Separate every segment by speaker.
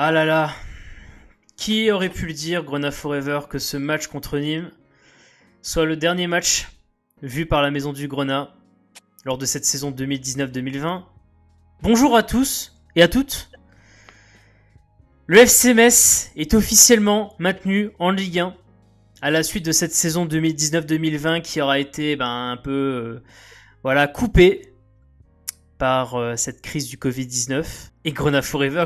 Speaker 1: Ah là là, qui aurait pu le dire, Grenat Forever, que ce match contre Nîmes soit le dernier match vu par la Maison du Grenat lors de cette saison 2019-2020. Bonjour à tous et à toutes. Le FC Metz est officiellement maintenu en Ligue 1 à la suite de cette saison 2019-2020 qui aura été un peu coupée par cette crise du Covid-19. Et Grenat Forever,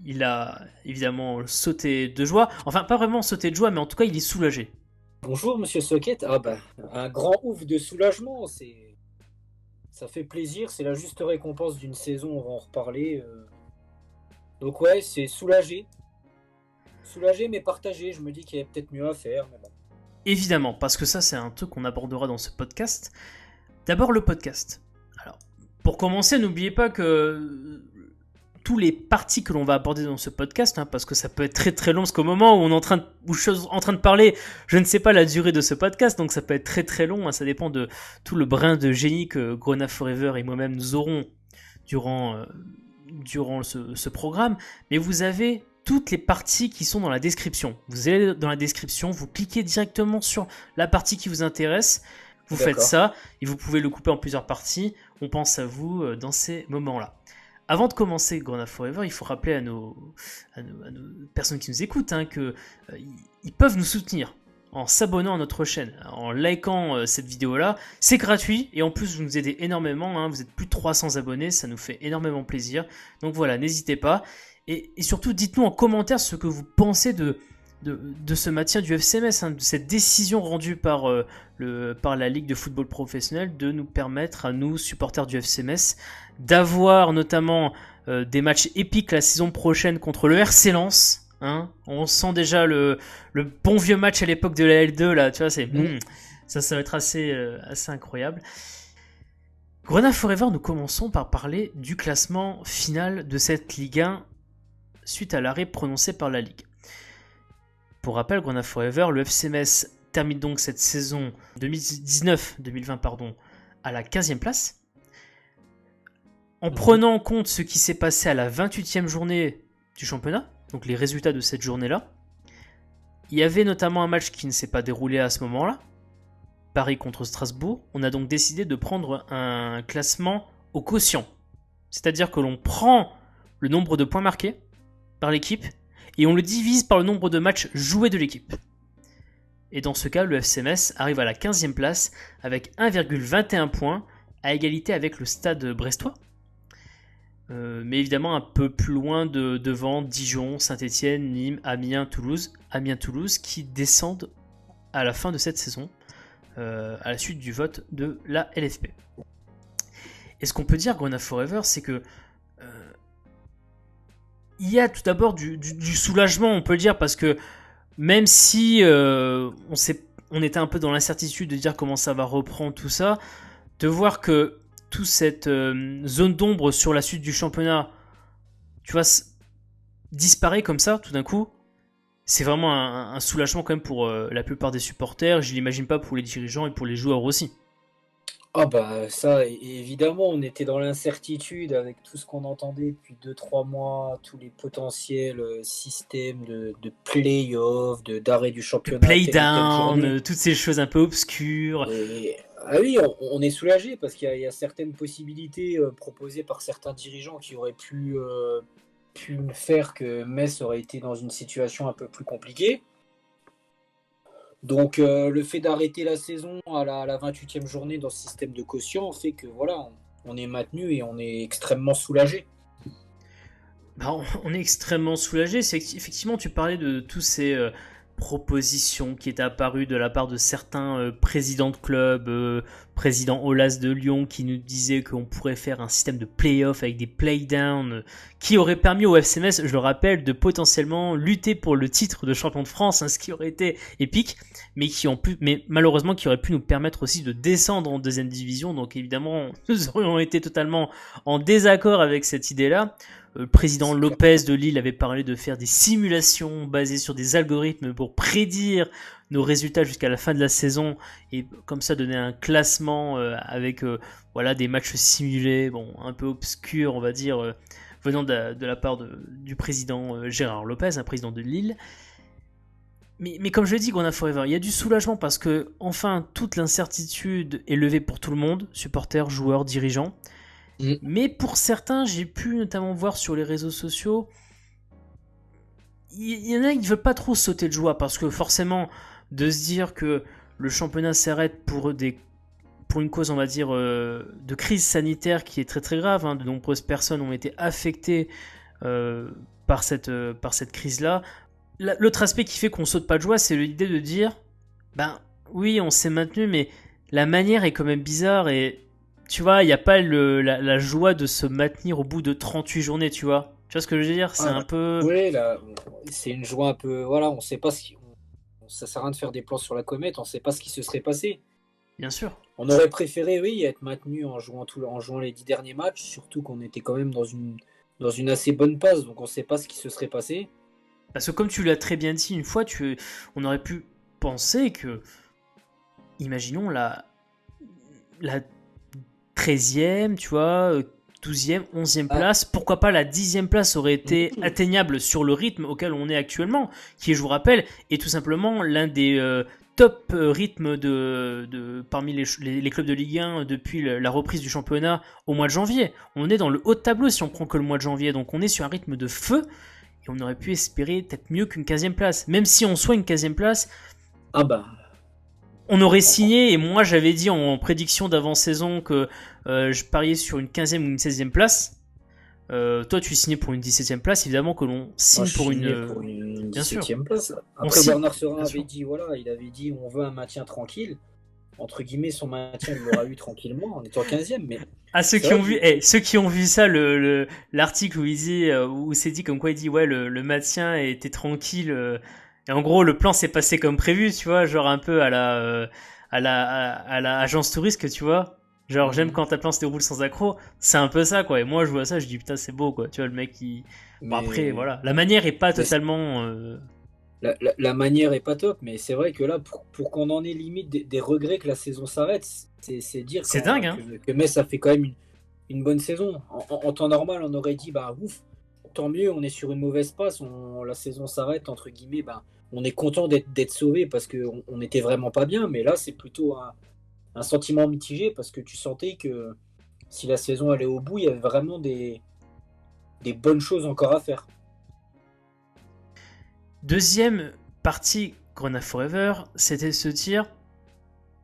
Speaker 1: il a évidemment sauté de joie. Enfin, pas vraiment sauté de joie, mais en tout cas, il est soulagé.
Speaker 2: Bonjour Monsieur Socket. Un grand ouf de soulagement, ça fait plaisir, c'est la juste récompense d'une saison, on va en reparler. Donc ouais, c'est soulagé. Soulagé mais partagé, je me dis qu'il y avait peut-être mieux à faire. Mais bon.
Speaker 1: Évidemment, parce que ça, c'est un truc qu'on abordera dans ce podcast. D'abord, le podcast. Alors, pour commencer, n'oubliez pas que tous les parties que l'on va aborder dans ce podcast, parce que ça peut être très très long, parce qu'au moment où on est je suis en train de parler, je ne sais pas la durée de ce podcast, donc ça peut être très très long, ça dépend de tout le brin de génie que Grenat Forever et moi-même nous aurons durant ce programme, mais vous avez toutes les parties qui sont dans la description. Vous allez dans la description, vous cliquez directement sur la partie qui vous intéresse, vous faites ça, et vous pouvez le couper en plusieurs parties, on pense à vous dans ces moments-là. Avant de commencer Grenat Forever, il faut rappeler à nos personnes qui nous écoutent qu'ils peuvent nous soutenir en s'abonnant à notre chaîne, en likant cette vidéo-là. C'est gratuit et en plus vous nous aidez énormément, vous êtes plus de 300 abonnés, ça nous fait énormément plaisir. Donc voilà, n'hésitez pas. Et surtout, dites-nous en commentaire ce que vous pensez de ce maintien du FC Metz, de cette décision rendue par la Ligue de football professionnel de nous permettre à nous, supporters du FC Metz, d'avoir notamment des matchs épiques la saison prochaine contre le RC Lens. On sent déjà le bon vieux match à l'époque de la L2 là, tu vois, ça va être assez incroyable. Grenat Forever, nous commençons par parler du classement final de cette Ligue 1 suite à l'arrêt prononcé par la Ligue. Pour rappel, Grenat Forever, le FC Metz termine donc cette saison 2019-2020 à la 15e place. En prenant en compte ce qui s'est passé à la 28e journée du championnat, donc les résultats de cette journée-là, il y avait notamment un match qui ne s'est pas déroulé à ce moment-là, Paris contre Strasbourg. On a donc décidé de prendre un classement au quotient. C'est-à-dire que l'on prend le nombre de points marqués par l'équipe et on le divise par le nombre de matchs joués de l'équipe. Et dans ce cas, le FC Metz arrive à la 15e place avec 1,21 points à égalité avec le Stade brestois. Mais évidemment un peu plus loin devant Dijon, Saint-Etienne, Nîmes, Amiens, Toulouse qui descendent à la fin de cette saison à la suite du vote de la LFP. Et ce qu'on peut dire, Grenat Forever, c'est que il y a tout d'abord du soulagement, on peut le dire, parce que même si on était un peu dans l'incertitude de dire comment ça va reprendre tout ça, de voir que toute cette zone d'ombre sur la suite du championnat, tu vois, disparaît comme ça, tout d'un coup, c'est vraiment un soulagement quand même pour la plupart des supporters. Je l'imagine pas pour les dirigeants et pour les joueurs aussi.
Speaker 2: Ça, évidemment, on était dans l'incertitude avec tout ce qu'on entendait depuis 2-3 mois, tous les potentiels systèmes de play-off, d'arrêt du championnat.
Speaker 1: Play-down, toutes ces choses un peu obscures.
Speaker 2: Oui, on est soulagé parce qu'il y a certaines possibilités proposées par certains dirigeants qui auraient pu faire que Metz aurait été dans une situation un peu plus compliquée. Donc le fait d'arrêter la saison à la 28e journée dans ce système de quotient fait que voilà, on est maintenu et on est extrêmement soulagé.
Speaker 1: On est extrêmement soulagé. C'est effectivement, tu parlais de tous ces propositions qui étaient apparues de la part de certains présidents de clubs, président Aulas de Lyon, qui nous disait qu'on pourrait faire un système de play-off avec des play-down qui aurait permis au FC Metz, je le rappelle, de potentiellement lutter pour le titre de champion de France, ce qui aurait été épique, mais malheureusement qui aurait pu nous permettre aussi de descendre en deuxième division. Donc évidemment, nous aurions été totalement en désaccord avec cette idée-là. Le président Lopez de Lille avait parlé de faire des simulations basées sur des algorithmes pour prédire nos résultats jusqu'à la fin de la saison et comme ça donner un classement avec des matchs simulés, un peu obscurs, on va dire. venant de la part du président Gérard Lopez, un président de Lille. Mais comme je l'ai dit, Grenat Forever, il y a du soulagement parce que, enfin, toute l'incertitude est levée pour tout le monde, supporters, joueurs, dirigeants. Mais pour certains, j'ai pu notamment voir sur les réseaux sociaux, il y en a qui ne veulent pas trop sauter de joie parce que forcément, de se dire que le championnat s'arrête pour une cause, on va dire, de crise sanitaire qui est très très grave, hein, de nombreuses personnes ont été affectées par cette crise-là. L'autre aspect qui fait qu'on saute pas de joie, c'est l'idée de dire, ben oui, on s'est maintenu, mais la manière est quand même bizarre et tu vois, il n'y a pas la joie de se maintenir au bout de 38 journées, tu vois. Tu vois ce que je veux dire? C'est un peu...
Speaker 2: Oui, là, c'est une joie un peu... Voilà, on sait pas ça sert à rien de faire des plans sur la comète, on sait pas ce qui se serait passé.
Speaker 1: Bien sûr.
Speaker 2: On aurait préféré, oui, être maintenu en jouant les 10 derniers matchs, surtout qu'on était quand même dans une assez bonne passe, donc on sait pas ce qui se serait passé.
Speaker 1: Parce que comme tu l'as très bien dit une fois, on aurait pu penser que, imaginons la 13e, tu vois, 12e, 11e place, pourquoi pas la 10e place aurait été atteignable sur le rythme auquel on est actuellement, qui, je vous rappelle, est tout simplement l'un des top rythmes parmi les clubs de Ligue 1 depuis la reprise du championnat au mois de janvier. On est dans le haut de tableau si on prend que le mois de janvier, donc on est sur un rythme de feu. Et on aurait pu espérer peut-être mieux qu'une 15e place. Même si on soit une 15e place, on aurait signé. Et moi, j'avais dit en prédiction d'avant-saison que je pariais sur une 15e ou une 16e place. Toi, tu signais pour une 17e place. Évidemment que l'on signe pour une
Speaker 2: 17e place. Après, Bernard Serin avait dit, il avait dit on veut un maintien tranquille. Entre guillemets, son maintien, il l'aura eu tranquillement en étant 15e. Mais
Speaker 1: ceux qui ont vu ça, l'article où c'est dit comme quoi il dit ouais le maintien était tranquille. Et en gros, le plan s'est passé comme prévu, tu vois, genre un peu à la agence touriste, tu vois. Genre, j'aime quand ta plan se déroule sans accroc. C'est un peu ça, quoi. Et moi, je vois ça, je dis putain, c'est beau, quoi. Tu vois, le mec qui. Bon, après, voilà. La manière est pas totalement.
Speaker 2: La manière est pas top, mais c'est vrai que là, pour qu'on en ait limite des regrets que la saison s'arrête, c'est dire
Speaker 1: c'est dingue, hein.
Speaker 2: que Metz a fait quand même une bonne saison. En temps normal, on aurait dit, bah ouf, tant mieux, on est sur une mauvaise passe, la saison s'arrête, entre guillemets, bah, on est content d'être sauvé parce qu'on n'était vraiment pas bien, mais là, c'est plutôt un sentiment mitigé parce que tu sentais que si la saison allait au bout, il y avait vraiment des bonnes choses encore à faire.
Speaker 1: Deuxième partie Grenat Forever, c'était de se dire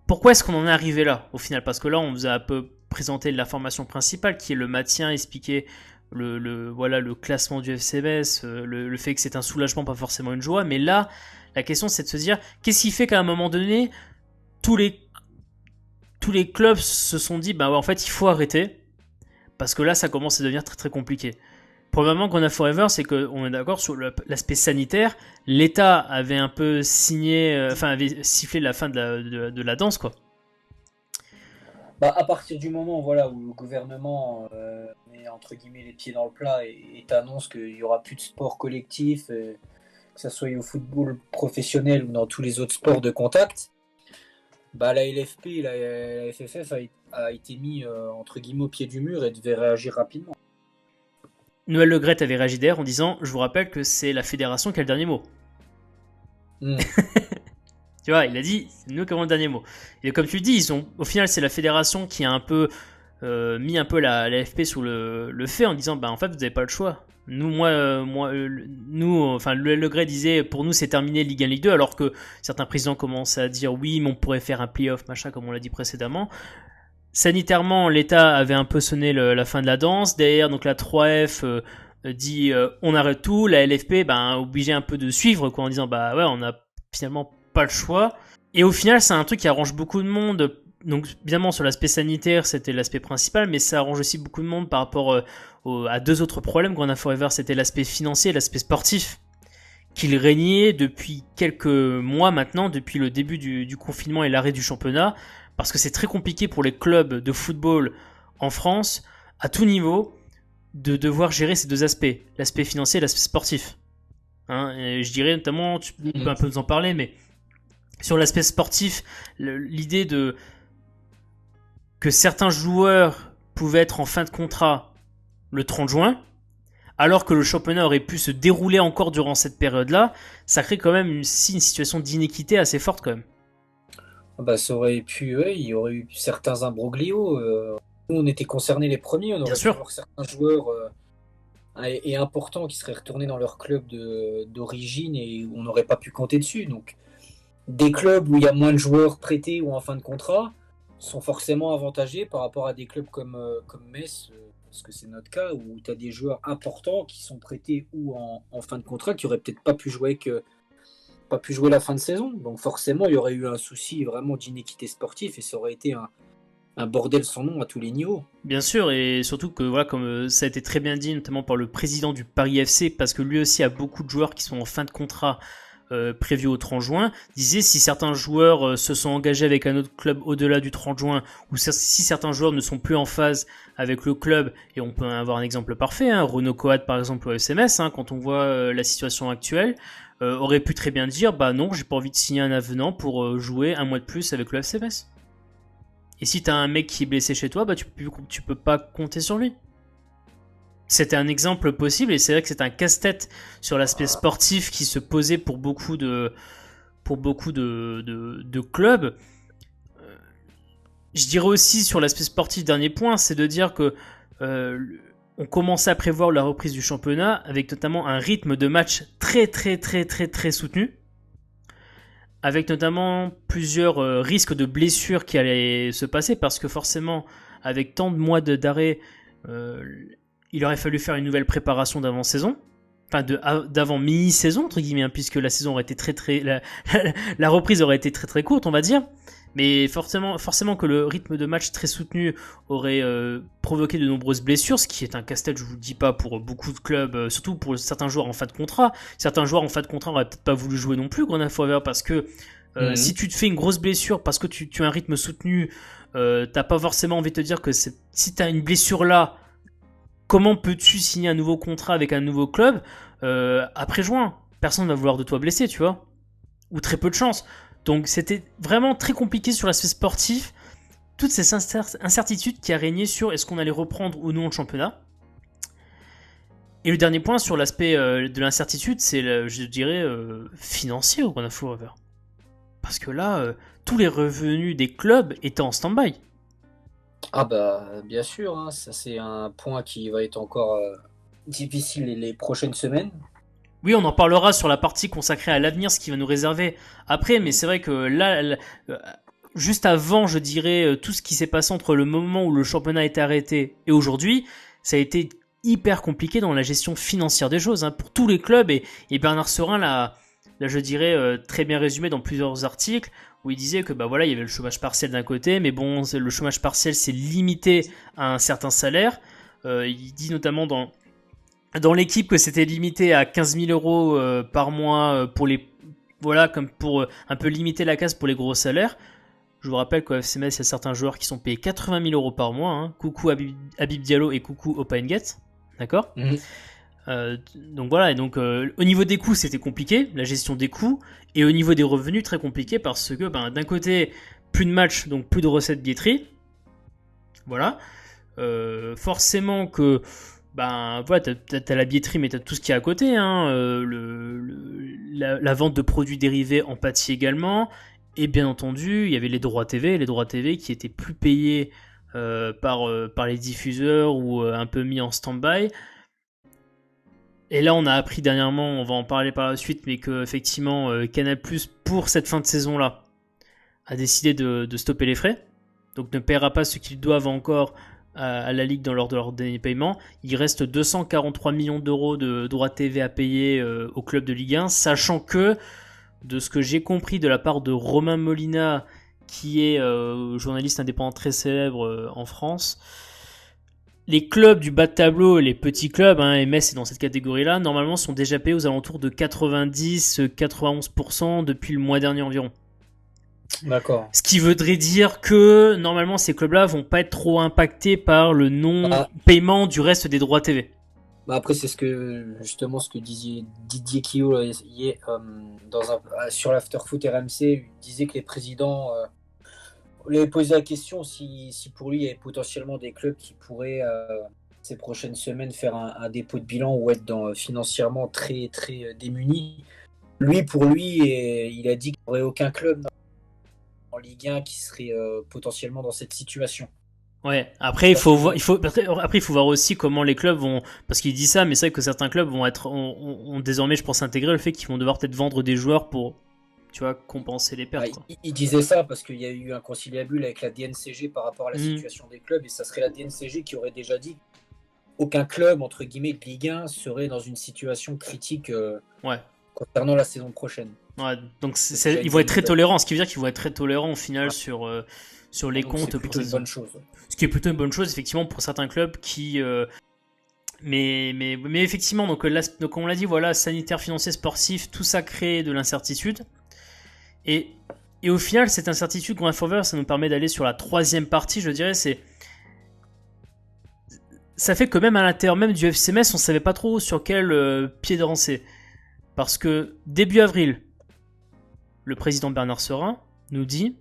Speaker 1: pourquoi est-ce qu'on en est arrivé là au final? Parce que là, on vous a un peu présenté l'information principale qui est le maintien, expliquer le classement du FC Metz, le fait que c'est un soulagement, pas forcément une joie. Mais là, la question c'est de se dire qu'est-ce qui fait qu'à un moment donné, tous les clubs se sont dit bah ouais, en fait il faut arrêter parce que là ça commence à devenir très très compliqué. Premièrement, Grenat Forever, c'est qu'on est d'accord sur l'aspect sanitaire. L'État avait un peu avait sifflé la fin de la danse, quoi.
Speaker 2: Bah, à partir du moment où le gouvernement met entre guillemets les pieds dans le plat et t'annonce qu'il n'y aura plus de sport collectif, que ce soit au football professionnel ou dans tous les autres sports de contact, bah, la LFP et la FFF a été mis entre guillemets au pied du mur et devait réagir rapidement.
Speaker 1: Noël Le Graët avait réagi d'ailleurs en disant je vous rappelle que c'est la fédération qui a le dernier mot. Tu vois, il a dit c'est nous qui avons le dernier mot. Et comme tu le dis, au final c'est la fédération qui a un peu mis un peu la FP sous le fait en disant bah en fait vous n'avez pas le choix. Le Graët disait pour nous c'est terminé Ligue 1, Ligue 2, alors que certains présidents commençaient à dire oui mais on pourrait faire un play-off machin comme on l'a dit précédemment. Sanitairement, l'État avait un peu sonné la fin de la danse. Derrière, donc la 3F dit on arrête tout. La LFP, obligé un peu de suivre, quoi, en disant bah ouais, on n'a finalement pas le choix. Et au final, c'est un truc qui arrange beaucoup de monde. Donc évidemment, sur l'aspect sanitaire, c'était l'aspect principal, mais ça arrange aussi beaucoup de monde par rapport à deux autres problèmes. Grenat Forever, c'était l'aspect financier et l'aspect sportif, qu'il régnait depuis quelques mois maintenant, depuis le début du confinement et l'arrêt du championnat. Parce que c'est très compliqué pour les clubs de football en France, à tout niveau, de devoir gérer ces deux aspects, l'aspect financier et l'aspect sportif. Et je dirais notamment, tu peux un peu nous en parler, mais sur l'aspect sportif, l'idée que certains joueurs pouvaient être en fin de contrat le 30 juin, alors que le championnat aurait pu se dérouler encore durant cette période-là, ça crée quand même une situation d'inéquité assez forte quand même.
Speaker 2: Bah, ça aurait pu, ouais, il y aurait eu certains imbroglios. Nous, on était concernés les premiers, on
Speaker 1: Bien
Speaker 2: aurait pu
Speaker 1: sûr.
Speaker 2: avoir certains joueurs et importants qui seraient retournés dans leur club d'origine et on n'aurait pas pu compter dessus. Donc, des clubs où il y a moins de joueurs prêtés ou en fin de contrat sont forcément avantagés par rapport à des clubs comme Metz, parce que c'est notre cas, où tu as des joueurs importants qui sont prêtés ou en fin de contrat qui auraient peut-être pas pu jouer la fin de saison. Donc forcément, il y aurait eu un souci vraiment d'inéquité sportive et ça aurait été un bordel sans nom à tous les niveaux.
Speaker 1: Bien sûr, et surtout que voilà, comme ça a été très bien dit, notamment par le président du Paris FC, parce que lui aussi a beaucoup de joueurs qui sont en fin de contrat prévu au 30 juin, disait si certains joueurs se sont engagés avec un autre club au-delà du 30 juin, ou si certains joueurs ne sont plus en phase avec le club, et on peut avoir un exemple parfait, hein, Renaud Coat par exemple au SMS, hein, quand on voit la situation actuelle, aurait pu très bien dire bah non, j'ai pas envie de signer un avenant pour jouer un mois de plus avec le FCMS. Et si t'as un mec qui est blessé chez toi, bah tu peux pas compter sur lui. C'était un exemple possible et c'est vrai que c'est un casse-tête sur l'aspect sportif qui se posait pour beaucoup de clubs. Je dirais aussi sur l'aspect sportif, dernier point, c'est de dire que on commençait à prévoir la reprise du championnat avec notamment un rythme de match très très très très très soutenu, avec notamment plusieurs risques de blessures qui allaient se passer parce que forcément avec tant de mois d'arrêt, il aurait fallu faire une nouvelle préparation d'avant-saison, enfin d'avant mi-saison entre guillemets, hein, puisque la saison aurait été la reprise aurait été très très courte, on va dire. Mais forcément que le rythme de match très soutenu aurait provoqué de nombreuses blessures, ce qui est un casse-tête, je vous le dis pas, pour beaucoup de clubs, surtout pour certains joueurs en fin de contrat. Certains joueurs en fin de contrat auraient peut-être pas voulu jouer non plus, Grenade Forever, parce que si tu te fais une grosse blessure, parce que tu as un rythme soutenu, t'as pas forcément envie de te dire que si t'as une blessure là, comment peux-tu signer un nouveau contrat avec un nouveau club après juin? Personne ne va vouloir de toi blessé, tu vois. Ou très peu de chance. Donc c'était vraiment très compliqué sur l'aspect sportif. Toutes ces incertitudes qui a régné sur est-ce qu'on allait reprendre ou non le championnat. Et le dernier point sur l'aspect de l'incertitude, c'est, je dirais, financier au Grand Forever. Parce que là, tous les revenus des clubs étaient en stand-by.
Speaker 2: Ah bah bien sûr, hein, ça c'est un point qui va être encore difficile les prochaines semaines.
Speaker 1: Oui, on en parlera sur la partie consacrée à l'avenir, ce qui va nous réserver après, mais c'est vrai que là, juste avant, je dirais, tout ce qui s'est passé entre le moment où le championnat a été arrêté et aujourd'hui, ça a été hyper compliqué dans la gestion financière des choses, hein, pour tous les clubs, et Bernard Serin l'a, je dirais, très bien résumé dans plusieurs articles, où il disait que bah voilà, il y avait le chômage partiel d'un côté, mais bon, le chômage partiel c'est limité à un certain salaire. Il dit notamment dans l'équipe que c'était limité à 15 000 euros par mois pour les, voilà, comme pour un peu limiter la casse pour les gros salaires. Je vous rappelle qu'au FC Metz, il y a certains joueurs qui sont payés 80 000 euros par mois, hein. Coucou Habib Diallo et coucou Opengate, d'accord. Donc voilà, et donc au niveau des coûts c'était compliqué, la gestion des coûts, et au niveau des revenus très compliqué parce que d'un côté plus de matchs, donc plus de recettes billetterie, voilà, forcément que voilà, t'as la billetterie, mais t'as tout ce qui est à côté, hein, la vente de produits dérivés en pâtit également, et bien entendu, il y avait les droits TV qui étaient plus payés par les diffuseurs ou un peu mis en stand-by. Et là, on a appris dernièrement, on va en parler par la suite, mais que effectivement, Canal+, pour cette fin de saison-là, a décidé de stopper les frais, donc ne paiera pas ce qu'ils doivent encore à la Ligue lors de leur dernier paiement. Il reste 243 millions d'euros de droits TV à payer au club de Ligue 1, sachant que, de ce que j'ai compris de la part de Romain Molina, qui est journaliste indépendant très célèbre en France, les clubs du bas de tableau, les petits clubs, hein, MS est dans cette catégorie-là, normalement sont déjà payés aux alentours de 90-91% depuis le mois dernier environ.
Speaker 2: D'accord.
Speaker 1: Ce qui voudrait dire que normalement ces clubs-là vont pas être trop impactés par le non-paiement du reste des droits TV.
Speaker 2: Après c'est ce que disait Didier Quillot sur l'Afterfoot RMC, il disait que les présidents lui avaient posé la question si pour lui il y avait potentiellement des clubs qui pourraient ces prochaines semaines faire un dépôt de bilan ou être financièrement très, très démuni. Pour lui, il a dit qu'il n'y aurait aucun club en Ligue 1 qui serait potentiellement dans cette situation.
Speaker 1: Ouais, après il faut voir aussi comment les clubs vont, parce qu'il dit ça, mais c'est vrai que certains clubs ont désormais, je pense, intégré le fait qu'ils vont devoir peut-être vendre des joueurs pour, tu vois, compenser les pertes.
Speaker 2: Il disait ça parce qu'il y a eu un conciliabule avec la DNCG par rapport à la situation des clubs, et ça serait la DNCG qui aurait déjà dit qu'aucun club, entre guillemets, de Ligue 1 serait dans une situation critique concernant la saison prochaine.
Speaker 1: Ouais, donc ils vont être très tolérants, ce qui veut dire qu'ils vont être très tolérants au final sur les comptes.
Speaker 2: C'est plutôt une bonne chose.
Speaker 1: Ce qui est plutôt une bonne chose, effectivement, pour certains clubs qui. Mais effectivement, donc on l'a dit, voilà, sanitaire, financier, sportif, tout ça crée de l'incertitude. Et au final, cette incertitude, Going Forward, ça nous permet d'aller sur la troisième partie, je dirais, ça fait que même à l'intérieur même du FC Metz, on savait pas trop sur quel pied danser. Parce que début avril, le président Bernard Serin nous dit: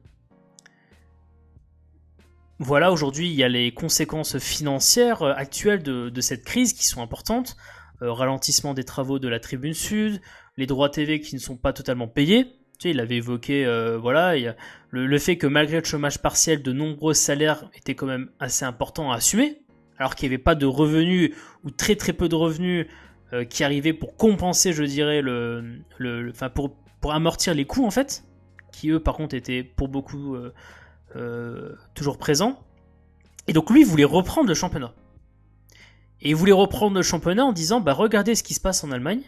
Speaker 1: voilà, aujourd'hui, il y a les conséquences financières actuelles de cette crise qui sont importantes. Ralentissement des travaux de la Tribune Sud, les droits TV qui ne sont pas totalement payés. Tu sais, il avait évoqué, voilà, il y a le fait que malgré le chômage partiel, de nombreux salaires étaient quand même assez importants à assumer, alors qu'il n'y avait pas de revenus, ou très très peu de revenus, qui arrivaient pour compenser, je dirais, pour amortir les coûts, en fait, qui eux, par contre, étaient pour beaucoup toujours présents. Et donc lui, il voulait reprendre le championnat. Et il voulait reprendre le championnat en disant, bah regardez ce qui se passe en Allemagne.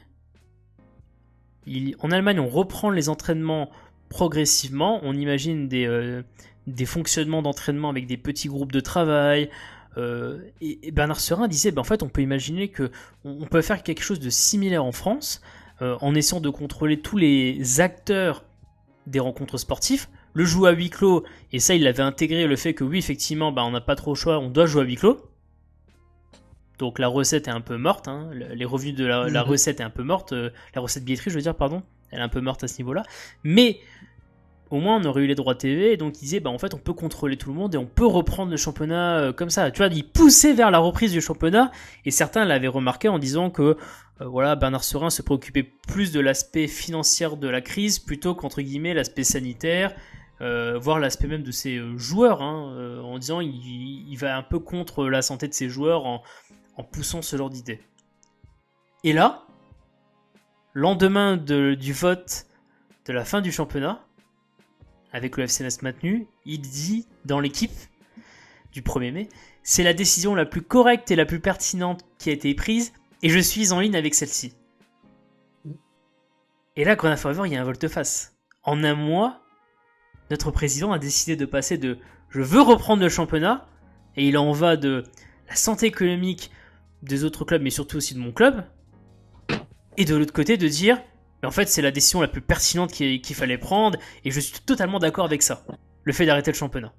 Speaker 1: En Allemagne, on reprend les entraînements progressivement. On imagine des fonctionnements d'entraînement avec des petits groupes de travail. Et Bernard Serin disait, bah, en fait, on peut imaginer qu'on peut faire quelque chose de similaire en France, en essayant de contrôler tous les acteurs des rencontres sportives. Le jouer à huis clos, et ça, il avait intégré le fait que oui, effectivement, bah, on n'a pas trop le choix, on doit jouer à huis clos. Donc la recette est un peu morte, hein. Les revenus de la recette est un peu morte, la recette billetterie, je veux dire, pardon, elle est un peu morte à ce niveau-là. Mais au moins on aurait eu les droits TV, et donc il disait, bah en fait on peut contrôler tout le monde et on peut reprendre le championnat comme ça. Tu vois, il poussait vers la reprise du championnat, et certains l'avaient remarqué en disant que voilà, Bernard Serin se préoccupait plus de l'aspect financier de la crise plutôt qu'entre guillemets l'aspect sanitaire. Voire l'aspect même de ses joueurs, hein, en disant il va un peu contre la santé de ses joueurs en poussant ce genre d'idée. Et là, lendemain du vote de la fin du championnat, avec le FC Metz maintenu, il dit dans l'équipe du 1er mai, c'est la décision la plus correcte et la plus pertinente qui a été prise, et je suis en ligne avec celle-ci. Et là, Going Forward, il y a un volte-face. En un mois, notre président a décidé de passer de « je veux reprendre le championnat » et il en va de la santé économique des autres clubs, mais surtout aussi de mon club, et de l'autre côté de dire « en fait, c'est la décision la plus pertinente qu'il fallait prendre et je suis totalement d'accord avec ça, le fait d'arrêter le championnat. »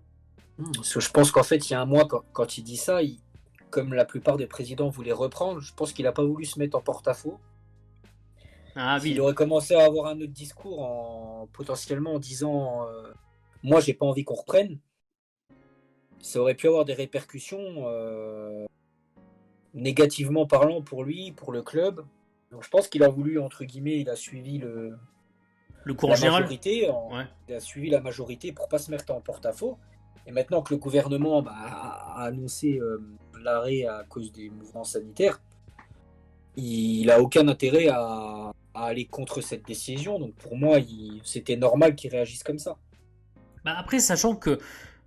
Speaker 2: Parce que je pense qu'en fait, il y a un mois, quand il dit ça, comme la plupart des présidents voulaient reprendre, je pense qu'il n'a pas voulu se mettre en porte-à-faux.
Speaker 1: Ah oui.
Speaker 2: Il aurait commencé à avoir un autre discours potentiellement en disant moi j'ai pas envie qu'on reprenne. Ça aurait pu avoir des répercussions négativement parlant pour lui, pour le club. Donc je pense qu'il a voulu, entre guillemets, il a suivi
Speaker 1: le courant général.
Speaker 2: Il a suivi la majorité pour pas se mettre en porte-à-faux. Et maintenant que le gouvernement a annoncé l'arrêt à cause des mouvements sanitaires, il a aucun intérêt à aller contre cette décision. Donc pour moi, c'était normal qu'il réagisse comme ça.
Speaker 1: Bah après, sachant que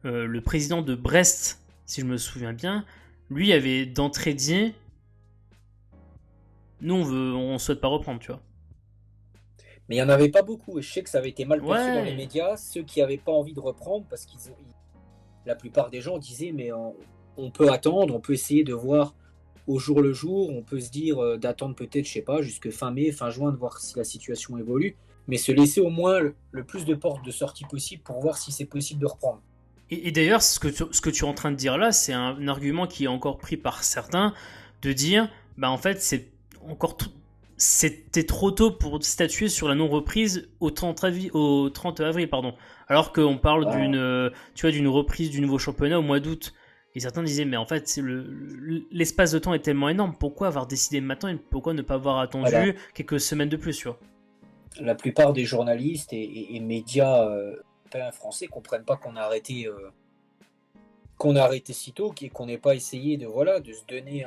Speaker 1: le président de Brest, si je me souviens bien, lui avait d'entrée dit nous on souhaite pas reprendre, tu vois.
Speaker 2: Mais il n'y en avait pas beaucoup, et je sais que ça avait été mal perçu dans les médias, ceux qui n'avaient pas envie de reprendre, parce la plupart des gens disaient mais on peut attendre, on peut essayer de voir au jour le jour, on peut se dire d'attendre peut-être, je sais pas, jusque fin mai, fin juin, de voir si la situation évolue, mais se laisser au moins le plus de portes de sortie possible pour voir si c'est possible de reprendre.
Speaker 1: Et d'ailleurs, ce que tu es en train de dire là, c'est un argument qui est encore pris par certains, de dire, bah en fait, c'était trop tôt pour statuer sur la non-reprise au 30 avril, pardon. Alors qu'on parle d'une reprise du nouveau championnat au mois d'août. Et certains disaient, mais en fait, l'espace de temps est tellement énorme, pourquoi avoir décidé maintenant et pourquoi ne pas avoir attendu
Speaker 2: Voilà.
Speaker 1: quelques semaines de plus, tu vois.
Speaker 2: La plupart des journalistes et médias français comprennent pas qu'on a arrêté si tôt, qu'on n'ait pas essayé de se donner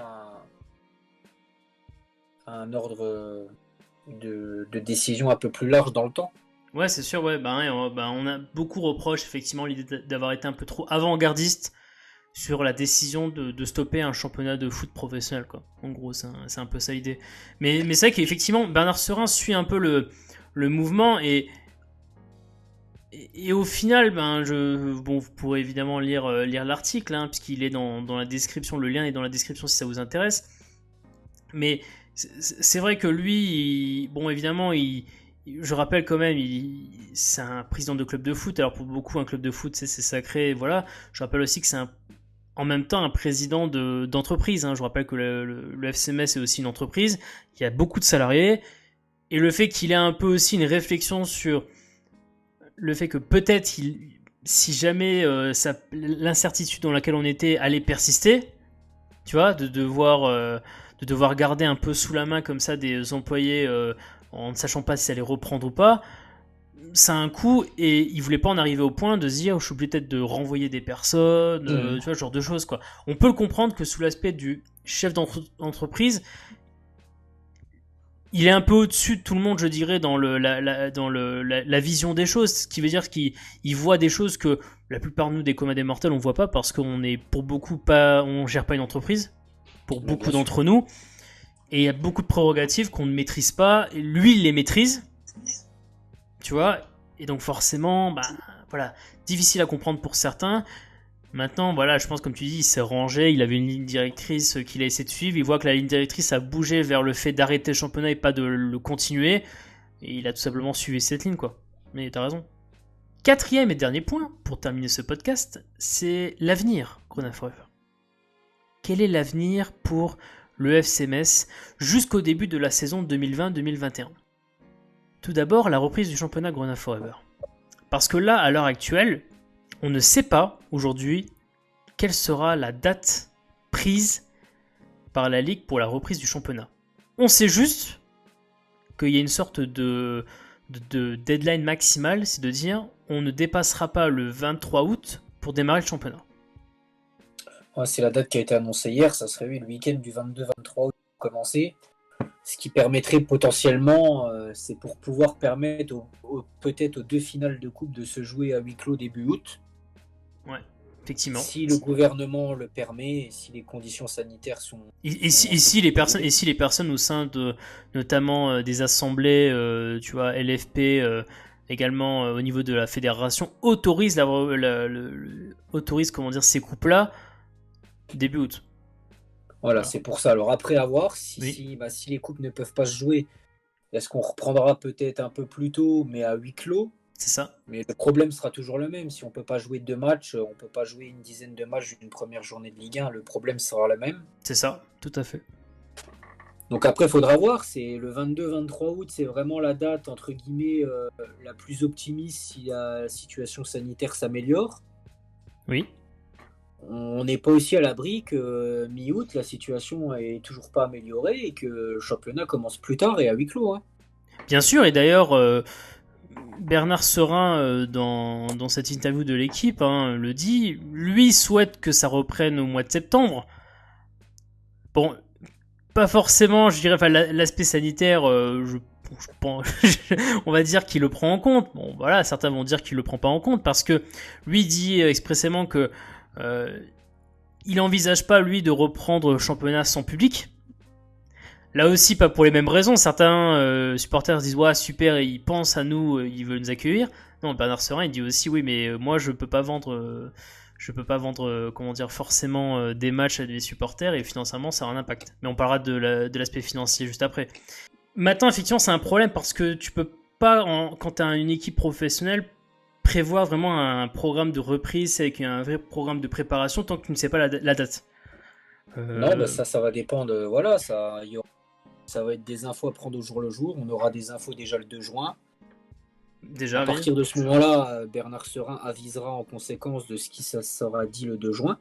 Speaker 2: un ordre de décision un peu plus large dans le temps.
Speaker 1: Ouais, c'est sûr, ouais. On a beaucoup reproché effectivement l'idée d'avoir été un peu trop avant-gardiste sur la décision de stopper un championnat de foot professionnel, quoi. En gros, c'est un peu ça l'idée. Mais c'est vrai qu'effectivement, Bernard Serin suit un peu le mouvement et au final, vous pourrez évidemment lire l'article, hein, puisqu'il est dans la description, le lien est dans la description si ça vous intéresse. Mais c'est vrai que lui, évidemment, je rappelle quand même, c'est un président de club de foot. Alors pour beaucoup, un club de foot, c'est sacré, voilà. Je rappelle aussi que c'est en même temps un président d'entreprise. Hein. Je rappelle que le FC Metz est aussi une entreprise. Il y a beaucoup de salariés. Et le fait qu'il ait un peu aussi une réflexion sur le fait que peut-être, si jamais l'incertitude dans laquelle on était allait persister, tu vois, de devoir garder un peu sous la main comme ça des employés en ne sachant pas si ça allait reprendre ou pas, ça a un coût et il voulait pas en arriver au point de se dire je suis obligé peut-être de renvoyer des personnes, tu vois, ce genre de choses, quoi. On peut le comprendre que sous l'aspect du chef d'entreprise, il est un peu au-dessus de tout le monde, je dirais, dans la vision des choses. Ce qui veut dire qu'il voit des choses que la plupart de nous, des communs des mortels, on voit pas parce qu'on est pour beaucoup on gère pas une entreprise. Pour beaucoup d'entre nous. Et il y a beaucoup de prérogatives qu'on ne maîtrise pas. Et lui, il les maîtrise. Tu vois. Et donc forcément, voilà, difficile à comprendre pour certains. Maintenant, voilà, je pense, comme tu dis, il s'est rangé, il avait une ligne directrice qu'il a essayé de suivre, il voit que la ligne directrice a bougé vers le fait d'arrêter le championnat et pas de le continuer, et il a tout simplement suivi cette ligne, quoi. Mais t'as raison. Quatrième et dernier point, pour terminer ce podcast, c'est l'avenir, Grenade Forever. Quel est l'avenir pour le FC Metz jusqu'au début de la saison 2020-2021 ? Tout d'abord, la reprise du championnat Grenade Forever. Parce que là, à l'heure actuelle, on ne sait pas aujourd'hui quelle sera la date prise par la Ligue pour la reprise du championnat. On sait juste qu'il y a une sorte de deadline maximale, c'est de dire on ne dépassera pas le 23 août pour démarrer le championnat.
Speaker 2: Ouais, c'est la date qui a été annoncée hier, ça serait le week-end du 22-23 août pour commencer. Ce qui permettrait potentiellement, c'est pour pouvoir permettre peut-être aux deux finales de coupe de se jouer à huis clos début août.
Speaker 1: Ouais, effectivement.
Speaker 2: Si le gouvernement le permet, et si les conditions sanitaires sont...
Speaker 1: Et si les personnes au sein de, notamment des assemblées, tu vois, LFP, également au niveau de la fédération, autorisent comment dire, ces coupes-là début août.
Speaker 2: Voilà, c'est pour ça. Alors après, à voir si les coupes ne peuvent pas se jouer, est-ce qu'on reprendra peut-être un peu plus tôt, mais à huis clos ?
Speaker 1: C'est ça.
Speaker 2: Mais le problème sera toujours le même. Si on ne peut pas jouer 2 matchs, on ne peut pas jouer une dizaine de matchs d'une première journée de Ligue 1, le problème sera le même.
Speaker 1: C'est ça, tout à fait.
Speaker 2: Donc après, il faudra voir. C'est le 22-23 août, c'est vraiment la date, entre guillemets, la plus optimiste si la situation sanitaire s'améliore.
Speaker 1: Oui.
Speaker 2: On n'est pas aussi à l'abri que mi-août, la situation n'est toujours pas améliorée et que le championnat commence plus tard et à huis clos. Hein.
Speaker 1: Bien sûr, et d'ailleurs, Bernard Serin, dans cette interview de l'équipe, le dit, lui souhaite que ça reprenne au mois de septembre. Bon, pas forcément, je dirais, l'aspect sanitaire, on va dire qu'il le prend en compte. Bon, voilà, certains vont dire qu'il le prend pas en compte parce que lui dit expressément que il envisage pas, lui, de reprendre le championnat sans public. Là aussi, pas pour les mêmes raisons. Certains supporters disent ouais, super, ils pensent à nous, ils veulent nous accueillir. Non, Bernard Serin, il dit aussi oui, mais moi, je peux pas vendre, comment dire, forcément des matchs à des supporters et financièrement, ça a un impact. Mais on parlera de l'aspect financier juste après. Maintenant, effectivement, c'est un problème parce que tu peux pas, quand tu as une équipe professionnelle, prévoir vraiment un programme de reprise avec un vrai programme de préparation tant que tu ne sais pas la date.
Speaker 2: Non, ça va dépendre. Voilà, ça va être des infos à prendre au jour le jour. On aura des infos déjà le 2 juin.
Speaker 1: Déjà,
Speaker 2: à partir de ce moment-là, Bernard Serin avisera en conséquence de ce qui sera dit le 2 juin.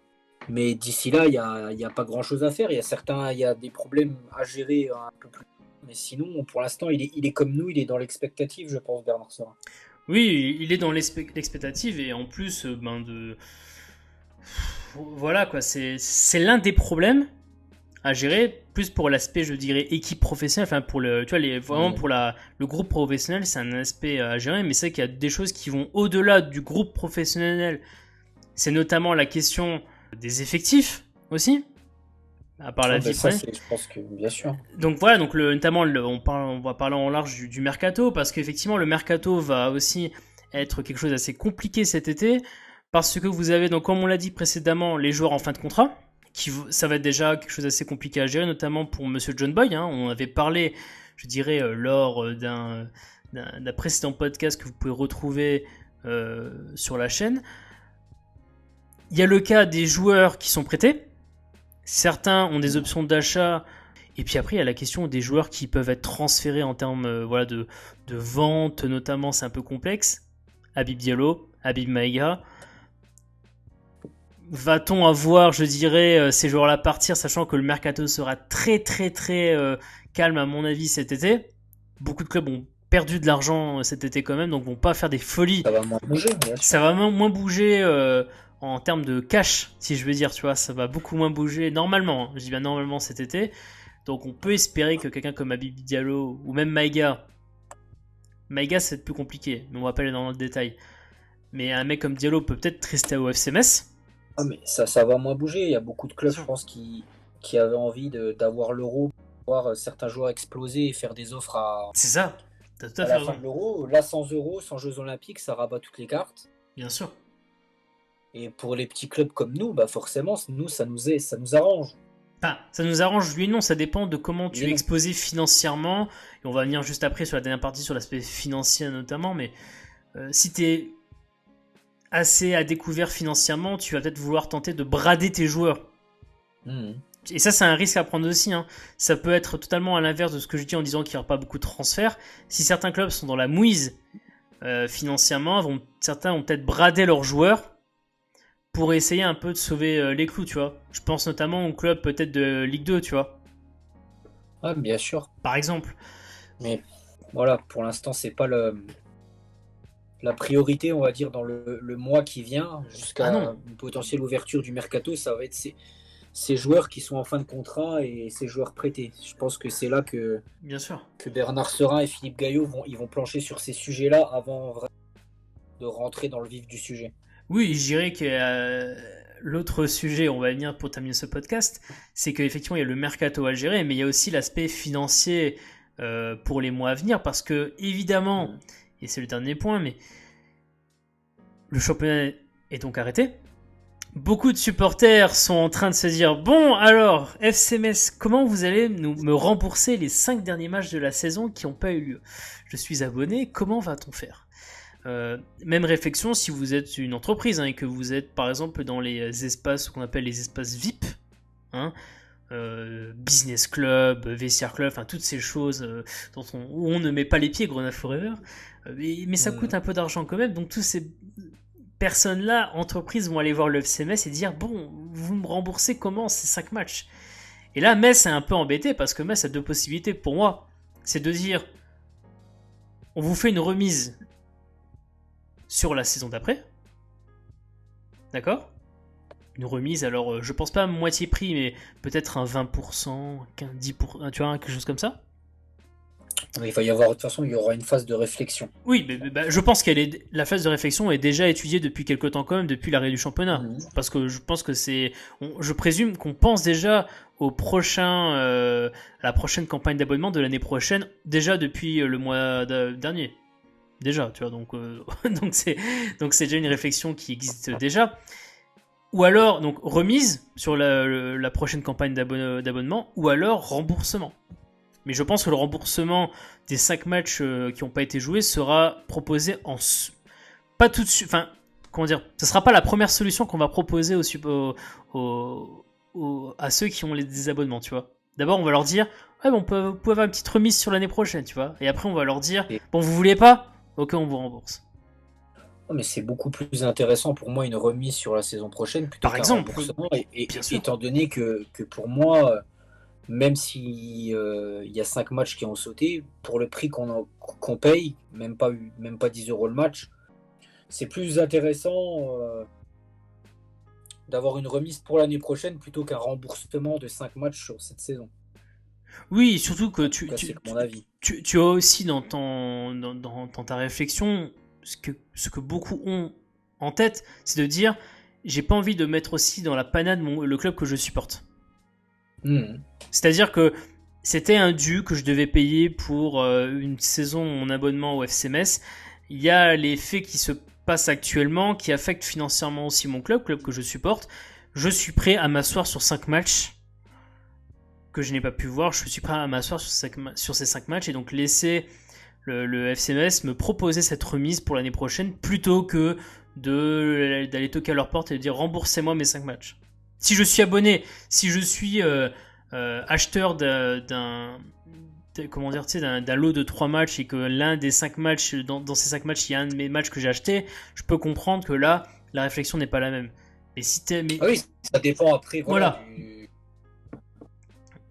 Speaker 2: Mais d'ici là, il y a pas grand-chose à faire. Il y a des problèmes à gérer un peu plus. Mais sinon, pour l'instant, il est comme nous, il est dans l'expectative, je pense, Bernard Serin.
Speaker 1: Oui, il est dans l'expectative et en plus, voilà quoi, c'est l'un des problèmes à gérer, plus pour l'aspect, je dirais, équipe professionnelle, enfin pour le, tu vois, vraiment pour le groupe professionnel, c'est un aspect à gérer, mais c'est qu'il y a des choses qui vont au-delà du groupe professionnel. C'est notamment la question des effectifs aussi, à part la vie
Speaker 2: Ça,
Speaker 1: près.
Speaker 2: je pense que bien sûr.
Speaker 1: Donc voilà, donc notamment on va parler en large du mercato, parce qu'effectivement le mercato va aussi être quelque chose d'assez compliqué cet été, parce que vous avez, donc comme on l'a dit précédemment, les joueurs en fin de contrat, ça va être déjà quelque chose d'assez compliqué à gérer, notamment pour Monsieur John Boy. Hein. On avait parlé, je dirais, lors d'un précédent podcast que vous pouvez retrouver sur la chaîne. Il y a le cas des joueurs qui sont prêtés. Certains ont des options d'achat. Et puis après, il y a la question des joueurs qui peuvent être transférés en termes de vente, notamment, c'est un peu complexe. Habib Diallo, Habib Maïga. Va-t-on avoir, je dirais, ces joueurs-là partir, sachant que le mercato sera très très très calme à mon avis cet été. Beaucoup de clubs ont perdu de l'argent cet été quand même, donc vont pas faire des folies.
Speaker 2: Ça va moins bouger, bien sûr.
Speaker 1: Ça va moins bouger en termes de cash, si je veux dire, tu vois, ça va beaucoup moins bouger normalement. Hein, je dis bien normalement cet été. Donc on peut espérer que quelqu'un comme Habib Diallo ou même Maïga, c'est plus compliqué, mais on va pas aller dans le détail. Mais un mec comme Diallo peut peut-être rester au FC Metz.
Speaker 2: Ah, mais ça va moins bouger. Il y a beaucoup de clubs, je pense, qui avaient envie d'avoir l'euro, voir certains joueurs exploser et faire des offres
Speaker 1: C'est ça, t'as tout à
Speaker 2: à
Speaker 1: fait
Speaker 2: la
Speaker 1: raison.
Speaker 2: fin de l'euro. Là, sans euros, sans Jeux Olympiques, ça rabat toutes les cartes.
Speaker 1: Bien sûr.
Speaker 2: Et pour les petits clubs comme nous, bah forcément, nous, ça nous arrange.
Speaker 1: Enfin, ça nous arrange, lui non, ça dépend de comment tu es
Speaker 2: Oui,
Speaker 1: exposé financièrement. Et on va venir juste après sur la dernière partie, sur l'aspect financier notamment. Mais si tu es assez à découvert financièrement, tu vas peut-être vouloir tenter de brader tes joueurs. Et ça, c'est un risque à prendre aussi. Hein. Ça peut être totalement à l'inverse de ce que je dis en disant qu'il n'y aura pas beaucoup de transferts. Si certains clubs sont dans la mouise financièrement, certains vont peut-être brader leurs joueurs pour essayer un peu de sauver les clous, tu vois. Je pense notamment au club peut-être de Ligue 2, tu vois.
Speaker 2: Ah, bien sûr.
Speaker 1: Par exemple.
Speaker 2: Mais voilà, pour l'instant, c'est pas la priorité, on va dire, dans le mois qui vient, jusqu'à une potentielle ouverture du mercato. Ça va être ces joueurs qui sont en fin de contrat et ces joueurs prêtés. Je pense que c'est là
Speaker 1: Bien sûr,
Speaker 2: que Bernard Serin et Philippe Gaillot ils vont plancher sur ces sujets-là avant vraiment de rentrer dans le vif du sujet.
Speaker 1: oui, je dirais que l'autre sujet, on va venir pour terminer ce podcast, c'est qu'effectivement, il y a le mercato à gérer, mais il y a aussi l'aspect financier pour les mois à venir, parce que, évidemment, et c'est le dernier point, mais le championnat est donc arrêté. Beaucoup de supporters sont en train de se dire, bon, alors, FC Metz, comment vous allez me rembourser les 5 derniers matchs de la saison qui n'ont pas eu lieu? Je suis abonné, comment va-t-on faire? Même réflexion si vous êtes une entreprise et que vous êtes par exemple dans les espaces qu'on appelle les espaces VIP, hein, business club, vestiaire club, enfin toutes ces choses où on ne met pas les pieds, Grenade Forever, mais ça coûte un peu d'argent quand même, donc toutes ces personnes-là, entreprises, vont aller voir le FC Metz et dire bon, vous me remboursez comment ces 5 matchs? Et là, Metz est un peu embêté parce que Metz a 2 possibilités pour moi, c'est de dire on vous fait une remise sur la saison d'après. D'accord? Une remise, alors je pense pas à moitié prix, mais peut-être un 20%, 10%, tu vois, quelque chose comme ça.
Speaker 2: Il va y avoir, de toute façon, il y aura une phase de réflexion.
Speaker 1: Oui, mais je pense que la phase de réflexion est déjà étudiée depuis quelques temps quand même, depuis l'arrêt du championnat. Parce que je pense que je présume qu'on pense déjà au la prochaine campagne d'abonnement de l'année prochaine, déjà depuis le mois dernier. Déjà, tu vois, donc c'est déjà une réflexion qui existe déjà. Ou alors, donc, remise sur la prochaine campagne d'abonnement, ou alors remboursement. Mais je pense que le remboursement des 5 matchs qui n'ont pas été joués sera proposé pas tout de suite. Enfin, comment dire, ce sera pas la première solution qu'on va proposer à ceux qui ont les désabonnements, tu vois. D'abord, on va leur dire, ouais, bon, vous pouvez avoir une petite remise sur l'année prochaine, tu vois. Et après, on va leur dire, bon, vous voulez pas? Ok, on vous rembourse.
Speaker 2: Non, mais c'est beaucoup plus intéressant pour moi une remise sur la saison prochaine plutôt
Speaker 1: Par
Speaker 2: qu'un
Speaker 1: exemple,
Speaker 2: remboursement.
Speaker 1: bien sûr.
Speaker 2: Étant donné que pour moi, même si il y a 5 matchs qui ont sauté, pour le prix qu'on paye, même pas 10 € le match, c'est plus intéressant d'avoir une remise pour l'année prochaine plutôt qu'un remboursement de 5 matchs sur cette saison.
Speaker 1: Oui, surtout que
Speaker 2: En tout cas, c'est mon avis.
Speaker 1: tu as aussi dans ta réflexion ce que beaucoup ont en tête, c'est de dire j'ai pas envie de mettre aussi dans la panade le club que je supporte.
Speaker 2: Mhm.
Speaker 1: C'est-à-dire que c'était un dû que je devais payer pour une saison mon abonnement au FC Metz. Il y a les faits qui se passent actuellement qui affectent financièrement aussi mon club que je supporte. Je suis prêt à m'asseoir sur 5 matchs que je n'ai pas pu voir. Je suis prêt à m'asseoir sur ces 5 matchs et donc laisser le FC Metz me proposer cette remise pour l'année prochaine plutôt que d'aller toquer à leur porte et de dire remboursez-moi mes 5 matchs. Si je suis abonné, si je suis acheteur comment dire, d'un lot de 3 matchs et que l'un des 5 matchs, dans ces 5 matchs, il y a un de mes matchs que j'ai acheté, je peux comprendre que là, la réflexion n'est pas la même. Mais si t'es,
Speaker 2: Ah oui, ça dépend après,
Speaker 1: voilà.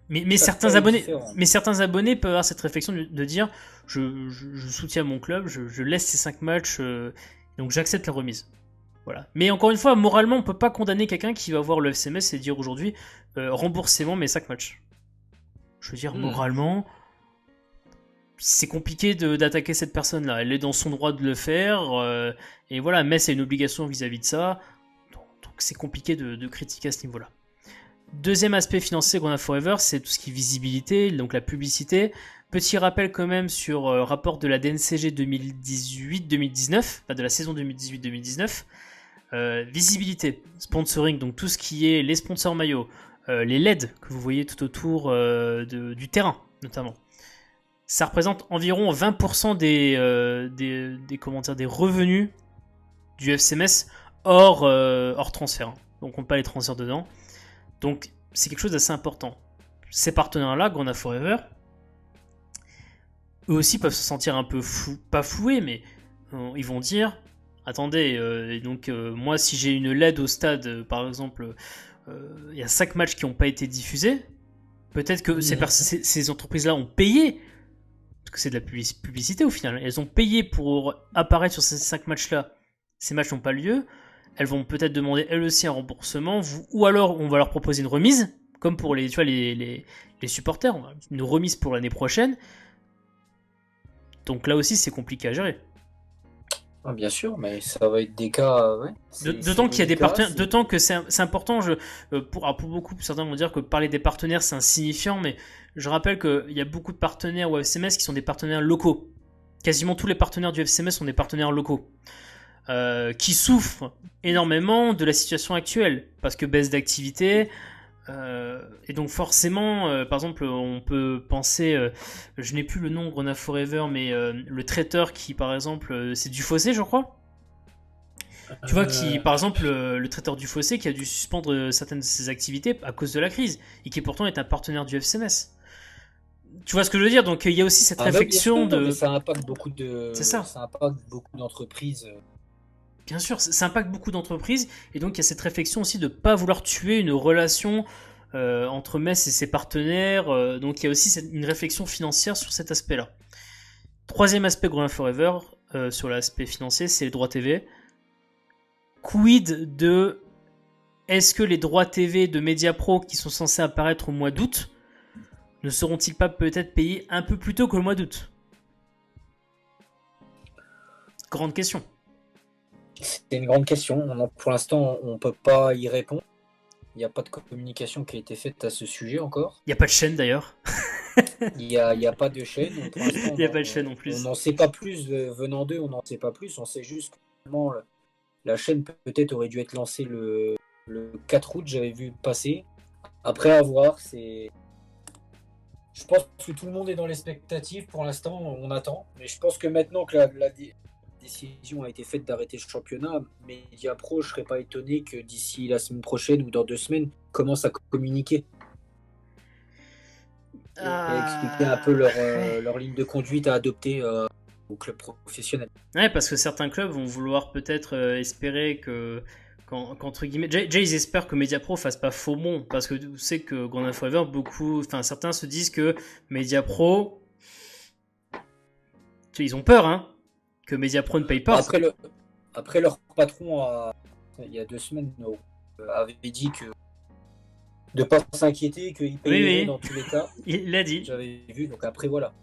Speaker 1: Mais certains abonnés peuvent avoir cette réflexion de dire je soutiens mon club, je laisse ces 5 matchs, donc j'accepte la remise. Voilà. Mais encore une fois, moralement, on peut pas condamner quelqu'un qui va voir le FCMS et dire aujourd'hui remboursez-moi mes 5 matchs. Je veux dire, moralement, c'est compliqué d'attaquer cette personne-là. Elle est dans son droit de le faire, et voilà, Metz a une obligation vis-à-vis de ça, donc c'est compliqué de critiquer à ce niveau-là. Deuxième aspect financier qu'on a Forever, c'est tout ce qui est visibilité, donc la publicité. Petit rappel quand même sur rapport de la DNCG 2018-2019, enfin de la saison 2018-2019. Visibilité, sponsoring, donc tout ce qui est les sponsors maillots, les LED que vous voyez tout autour du terrain notamment. Ça représente environ 20% des revenus du FC Metz hors transfert. Donc on ne peut pas les transferts dedans. Donc c'est quelque chose d'assez important. Ces partenaires-là, Grona Forever, eux aussi peuvent se sentir un peu pas floués, mais ils vont dire attendez, moi si j'ai une LED au stade, par exemple, il y a 5 matchs qui n'ont pas été diffusés, peut-être que ces entreprises-là ont payé, parce que c'est de la publicité au final, elles ont payé pour apparaître sur ces 5 matchs-là, ces matchs n'ont pas lieu, elles vont peut-être demander elles aussi un remboursement, ou alors on va leur proposer une remise, comme pour les supporters, une remise pour l'année prochaine. Donc là aussi c'est compliqué à gérer.
Speaker 2: Ah, bien sûr, mais ça va être des cas. Ouais,
Speaker 1: d'autant qu'il y a des partenaires, d'autant que c'est important. Pour beaucoup, certains vont dire que parler des partenaires c'est insignifiant, mais je rappelle qu'il y a beaucoup de partenaires au FCMS qui sont des partenaires locaux. Quasiment tous les partenaires du FCMS sont des partenaires locaux. Qui souffrent énormément de la situation actuelle parce que baisse d'activité et donc forcément par exemple on peut penser je n'ai plus le nom Grona Forever mais le traiteur qui par exemple c'est Dufossé je crois tu vois qui par exemple le traiteur Dufossé qui a dû suspendre certaines de ses activités à cause de la crise et qui pourtant est un partenaire du FCMS. Tu vois ce que je veux dire, donc il y a aussi cette réflexion de
Speaker 2: ça impacte beaucoup
Speaker 1: c'est ça
Speaker 2: impacte beaucoup d'entreprises.
Speaker 1: Bien sûr, ça impacte beaucoup d'entreprises, et donc il y a cette réflexion aussi de ne pas vouloir tuer une relation entre Metz et ses partenaires, donc il y a aussi une réflexion financière sur cet aspect-là. Troisième aspect Grona Forever, sur l'aspect financier, c'est les droits TV. Quid de est-ce que les droits TV de Mediapro qui sont censés apparaître au mois d'août ne seront-ils pas peut-être payés un peu plus tôt que le mois d'août? Grande question.
Speaker 2: C'est une grande question. Pour l'instant, on ne peut pas y répondre. Il n'y a pas de communication qui a été faite à ce sujet encore.
Speaker 1: Il n'y a pas de chaîne d'ailleurs.
Speaker 2: Il n'y a pas de chaîne.
Speaker 1: Il n'y a pas de chaîne non plus.
Speaker 2: On n'en sait pas plus. Venant d'eux, on n'en sait pas plus. On sait juste que la chaîne peut-être aurait dû être lancée le 4 août, j'avais vu passer. Après, à voir, c'est... Je pense que tout le monde est dans l'expectative. Pour l'instant, on attend. Mais je pense que maintenant que la décision a été faite d'arrêter le championnat, Mediapro, je ne serais pas étonné que d'ici la semaine prochaine ou dans 2 semaines, commencent à communiquer. Et expliquer un peu leur ligne de conduite à adopter au club professionnel.
Speaker 1: Ouais, parce que certains clubs vont vouloir peut-être espérer que, qu'entre guillemets, déjà ils espèrent que Mediapro fasse pas faux bond, parce que tu sais que Grand Forever, certains se disent que Mediapro, ils ont peur, hein, que Mediapro ne paye pas.
Speaker 2: Après leur patron, il y a 2 semaines, avait dit que de pas s'inquiéter, qu'il payerait dans tous les cas.
Speaker 1: Il l'a dit.
Speaker 2: J'avais vu, donc après voilà.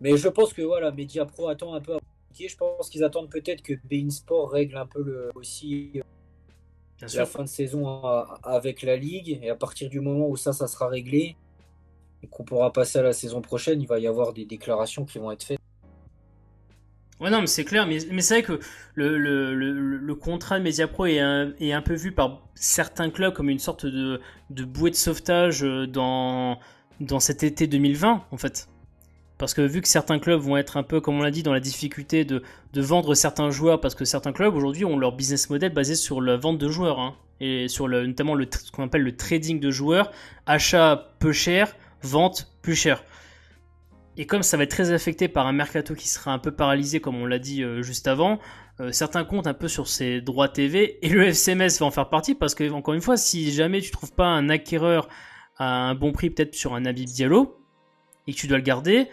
Speaker 2: Mais je pense que voilà, Mediapro attend un peu à communiquer. Je pense qu'ils attendent peut-être que beIN Sport règle un peu aussi la fin de saison avec la Ligue. Et à partir du moment où ça sera réglé et qu'on pourra passer à la saison prochaine, il va y avoir des déclarations qui vont être faites.
Speaker 1: Ouais, non, mais c'est clair. Mais c'est vrai que le contrat de Mediapro est un peu vu par certains clubs comme une sorte de bouée de sauvetage dans cet été 2020, en fait. Parce que vu que certains clubs vont être un peu, comme on l'a dit, dans la difficulté de vendre certains joueurs, parce que certains clubs aujourd'hui ont leur business model basé sur la vente de joueurs, hein, et sur notamment ce qu'on appelle le trading de joueurs, achat peu cher, vente plus cher. Et comme ça va être très affecté par un mercato qui sera un peu paralysé, comme on l'a dit juste avant, certains comptent un peu sur ces droits TV, et le FCMS va en faire partie, parce que, encore une fois, si jamais tu trouves pas un acquéreur à un bon prix, peut-être sur un Habib Diallo, et que tu dois le garder,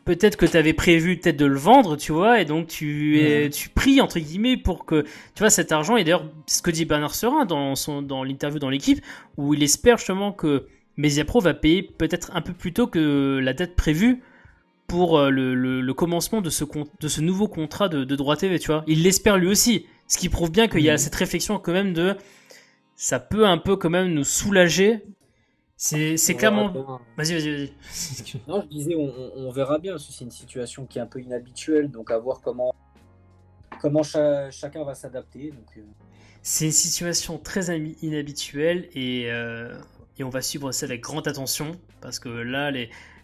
Speaker 1: peut-être que tu avais prévu peut-être de le vendre, tu vois, et donc tu pries entre guillemets pour que, tu vois, cet argent, et d'ailleurs ce que dit Bernard Serin dans l'interview dans l'équipe, où il espère justement que Mediapro va payer peut-être un peu plus tôt que la date prévue pour le commencement de ce nouveau contrat de droit TV, tu vois. Il l'espère lui aussi, ce qui prouve bien qu'il y a cette réflexion quand même ça peut un peu quand même nous soulager. C'est clairement... Vas-y.
Speaker 2: Non, je disais, on verra bien, parce que c'est une situation qui est un peu inhabituelle, donc à voir comment chacun va s'adapter.
Speaker 1: C'est une situation très inhabituelle et on va suivre ça avec grande attention, parce que là,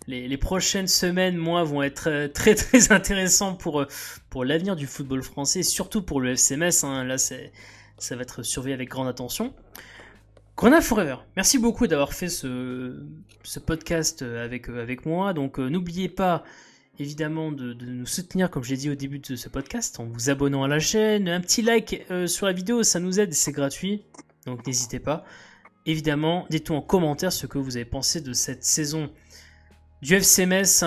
Speaker 1: les prochaines semaines, mois vont être très très intéressants pour l'avenir du football français, surtout pour le FCMS, hein. Là, ça va être surveillé avec grande attention. Grenade Forever, merci beaucoup d'avoir fait ce podcast avec moi. Donc n'oubliez pas évidemment de nous soutenir, comme j'ai dit au début de ce podcast, en vous abonnant à la chaîne. Un petit like sur la vidéo, ça nous aide et c'est gratuit. Donc n'hésitez pas. Évidemment, dites-nous en commentaire ce que vous avez pensé de cette saison du FCMS,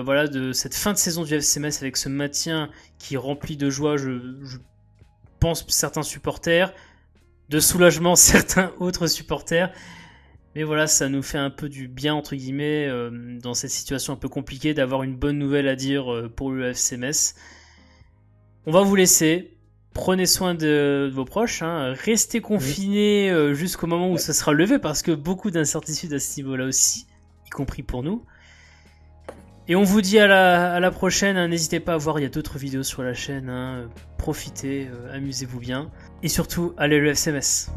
Speaker 1: voilà, de cette fin de saison du FCMS avec ce maintien qui remplit de joie, je pense, certains supporters, de soulagement certains autres supporters, mais voilà, ça nous fait un peu du bien entre guillemets dans cette situation un peu compliquée d'avoir une bonne nouvelle à dire pour le FCMS. On va vous laisser, prenez soin de vos proches, hein. Restez confinés jusqu'au moment où ça sera levé, parce que beaucoup d'incertitudes à ce niveau-là aussi, y compris pour nous. Et on vous dit à la prochaine, hein. N'hésitez pas à voir, il y a d'autres vidéos sur la chaîne, hein. Profitez, amusez-vous bien. Et surtout, allez le FCMS.